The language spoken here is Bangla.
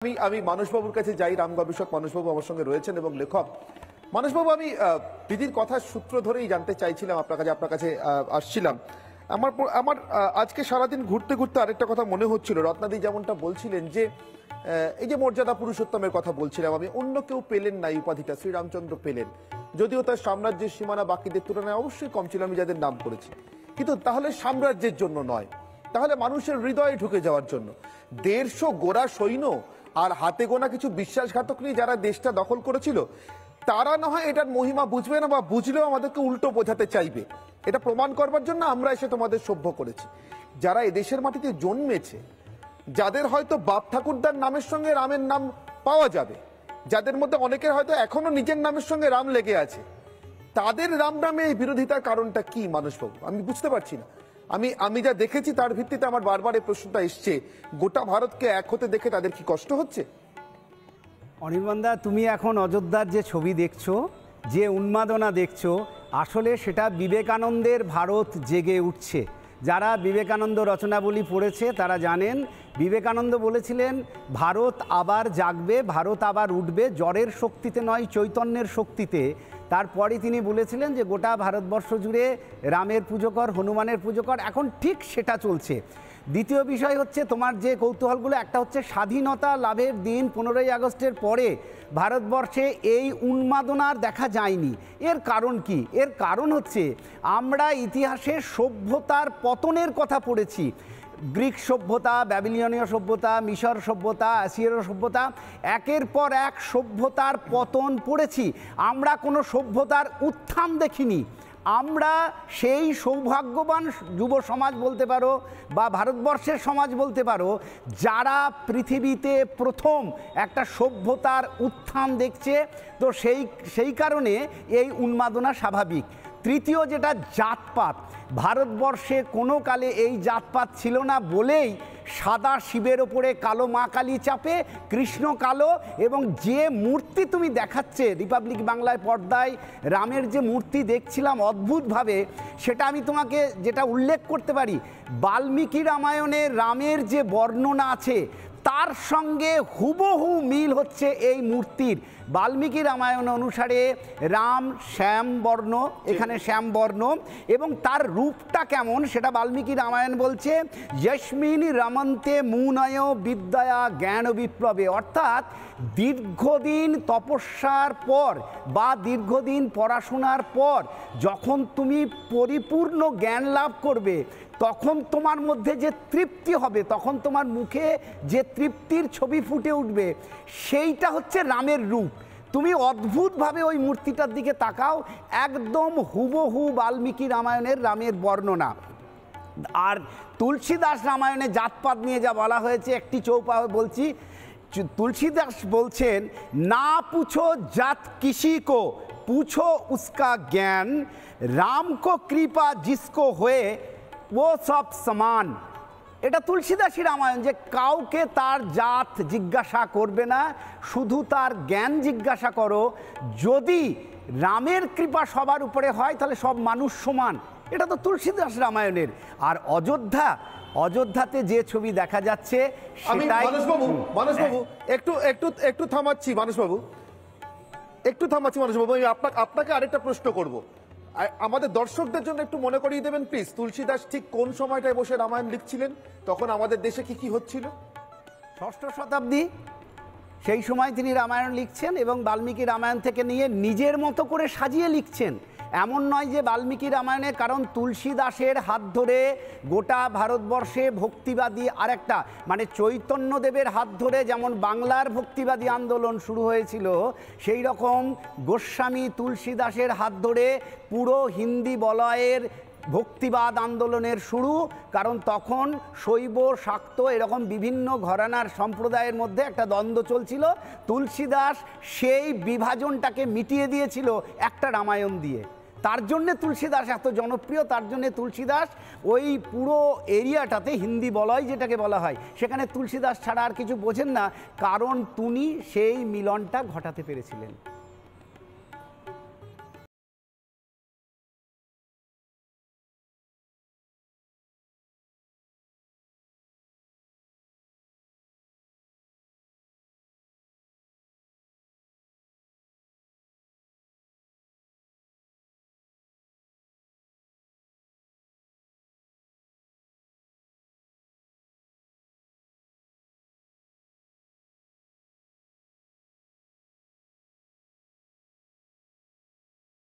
আমি আমি মানসবাবুর কাছে যাই। রাম গবেষক মানসবাবু আমার সঙ্গে রয়েছেন এবং লেখক। মানসবাবু, আমি বিধির কথার সূত্র ধরেই জানতে চাইছিলাম আপনার কাছে আসছিলাম। আমার আমার আজকে সারাদিন ঘুরতে ঘুরতে আরেকটা কথা মনে হচ্ছিল। রত্নাদি যেমনটা বলছিলেন যে এই যে মর্যাদা পুরুষোত্তমের কথা বলছিলাম আমি, অন্য কেউ পেলেন না এই উপাধিটা, শ্রীরামচন্দ্র পেলেন, যদিও তার সাম্রাজ্যের সীমানা বাকিদের তুলনায় অবশ্যই কম ছিল, আমি যাদের নাম করেছি, কিন্তু তাহলে সাম্রাজ্যের জন্য নয়, তাহলে মানুষের হৃদয়ে ঢুকে যাওয়ার জন্য। 150 গোরা সৈন্য আর হাতে গোনা কিছু বিশ্বাসঘাতক নিয়ে যারা দেশটা দখল করেছিল, তারা না হয় এটার মহিমা বুঝবে না, বা বুঝলেও আমাদেরকে উল্টো বোঝাতে চাইবে। এটা প্রমাণ করবার জন্য আমরা এসে তোমাদের সভ্য করেছি। যারা এদেশের মাটিতে জন্মেছে, যাদের হয়তো বাপ ঠাকুরদার নামের সঙ্গে রামের নাম পাওয়া যাবে, যাদের মধ্যে অনেকের হয়তো এখনো নিজের নামের সঙ্গে রাম লেগে আছে, তাদের রাম নামে এই বিরোধিতার কারণটা কি মানসবাবু? আমি বুঝতে পারছি না। আমি যা দেখেছি তার ভিত্তিতে আমার বারবার এই প্রশ্নটা এসছে, গোটা ভারতকে এক হতে দেখে তাদের কি কষ্ট হচ্ছে? অনির্বাণদা, তুমি এখন অযোধ্যার যে ছবি দেখছো, যে উন্মাদনা দেখছো, আসলে সেটা বিবেকানন্দের ভারত জেগে উঠছে। যারা বিবেকানন্দ রচনাবলী পড়েছে তারা জানেন, বিবেকানন্দ বলেছিলেন ভারত আবার জাগবে, ভারত আবার উঠবে, জ্বরের শক্তিতে নয়, চৈতন্যের শক্তিতে। তারপরে তিনি বলেছিলেন যে গোটা ভারতবর্ষ জুড়ে রামের পুজো কর, হনুমানের পুজো কর। এখন ঠিক সেটা চলছে। দ্বিতীয় বিষয় হচ্ছে তোমার যে কৌতূহলগুলো, একটা হচ্ছে স্বাধীনতা লাভের দিন 15ই আগস্টের পরে ভারতবর্ষে এই উন্মাদনার দেখা যায়নি। এর কারণ কি? এর কারণ হচ্ছে আমরা ইতিহাসে সভ্যতার পতনের কথা পড়েছি। গ্রিক সভ্যতা, ব্যাবিলনীয় সভ্যতা, মিশর সভ্যতা, আসিরীয় সভ্যতা, একের পর এক সভ্যতার পতন পড়েছি। আমরা কোনো সভ্যতার উত্থান দেখিনি। আমরা সেই সৌভাগ্যবান যুব সমাজ বলতে পারো, বা ভারতবর্ষের সমাজ বলতে পারো, যারা পৃথিবীতে প্রথম একটা সভ্যতার উত্থান দেখছে। তো সেই কারণে এই উন্মাদনা স্বাভাবিক। তৃতীয় যেটা জাতপাত, ভারতবর্ষে কোনো কালে এই জাতপাত ছিল না বলেই সাদা শিবের ওপরে কালো মা কালী চাপে, কৃষ্ণ কালো, এবং যে মূর্তি তুমি দেখাচ্ছে রিপাবলিক বাংলায় পর্দায় রামের যে মূর্তি দেখছিলাম অদ্ভুতভাবে, সেটা আমি তোমাকে যেটা উল্লেখ করতে পারি, বাল্মীকি রামায়ণে রামের যে বর্ণনা আছে তার সঙ্গে হুবহু মিল হচ্ছে এই মূর্তির। বাল্মীকি রামায়ণ অনুসারে রাম শ্যামবর্ণ, এখানে শ্যামবর্ণ, এবং তার রূপটা কেমন সেটা বাল্মীকি রামায়ণ বলছে যস্মিন রমন্তে মুনয় বিদ্যা জ্ঞান বিপ্লবে। অর্থাৎ দীর্ঘদিন তপস্যার পর বা দীর্ঘদিন পড়াশোনার পর যখন তুমি পরিপূর্ণ জ্ঞান লাভ করবে, তখন তোমার মধ্যে যে তৃপ্তি হবে, তখন তোমার মুখে যে তৃপ্তির ছবি ফুটে উঠবে, সেইটা হচ্ছে রামের রূপ। তুমি অদ্ভুতভাবে ওই মূর্তিটার দিকে তাকাও, একদম হুবহু বাল্মীকি রামায়ণের রামের বর্ণনা। আর তুলসীদাস রামায়ণে জাতপাত নিয়ে যা বলা হয়েছে, একটি চৌপা বলছি, তুলসীদাস বলছেন না পুছো জাত কিসি কো, পুছো উসকা জ্ঞান, রাম কো কৃপা জিসকো হয়ে ও সব সমান। এটা তুলসীদাসী রামায়ণ, যে কাউকে তার জাত জিজ্ঞাসা করবে না, শুধু তার জ্ঞান জিজ্ঞাসা করো। যদি রামের কৃপা সবার উপরে হয় তাহলে সব মানুষ সমান। এটা তো তুলসীদাস রামায়ণের। আর অযোধ্যাতে যে ছবি দেখা যাচ্ছে সেটাই। মানসবাবু একটু থামাচ্ছি মানসবাবু, আমি আপনাকে আরেকটা প্রশ্ন করব। আমাদের দর্শকদের জন্য একটু মনে করিয়ে দেবেন প্লিজ, তুলসীদাস ঠিক কোন সময়টায় বসে রামায়ণ লিখছিলেন? তখন আমাদের দেশে কি হচ্ছিল? 6ষ্ঠ শতাব্দী, সেই সময় তিনি রামায়ণ লিখছেন, এবং বাল্মীকি রামায়ণ থেকে নিয়ে নিজের মতো করে সাজিয়ে লিখছেন। এমন নয় যে বাল্মীকি রামায়ণে, কারণ তুলসীদাসের হাত ধরে গোটা ভারতবর্ষে ভক্তিবাদী আরেকটা, মানে চৈতন্যদেবের হাত ধরে যেমন বাংলার ভক্তিবাদী আন্দোলন শুরু হয়েছিল, সেই রকম গোস্বামী তুলসীদাসের হাত ধরে পুরো হিন্দি বলয়ের ভক্তিবাদ আন্দোলনের শুরু। কারণ তখন শৈব, শাক্ত এরকম বিভিন্ন ঘরানার সম্প্রদায়ের মধ্যে একটা দ্বন্দ্ব চলছিল। তুলসীদাস সেই বিভাজনটাকে মিটিয়ে দিয়েছিল একটা রামায়ণ দিয়ে। তার জন্যে তুলসীদাস এত জনপ্রিয়, তার জন্যে তুলসীদাস ওই পুরো এরিয়াটাতে, হিন্দি বলয় যেটাকে বলা হয়, সেখানে তুলসীদাস ছাড়া আর কিছু বোঝেন না, কারণ তিনি সেই মিলনটা ঘটাতে পেরেছিলেন।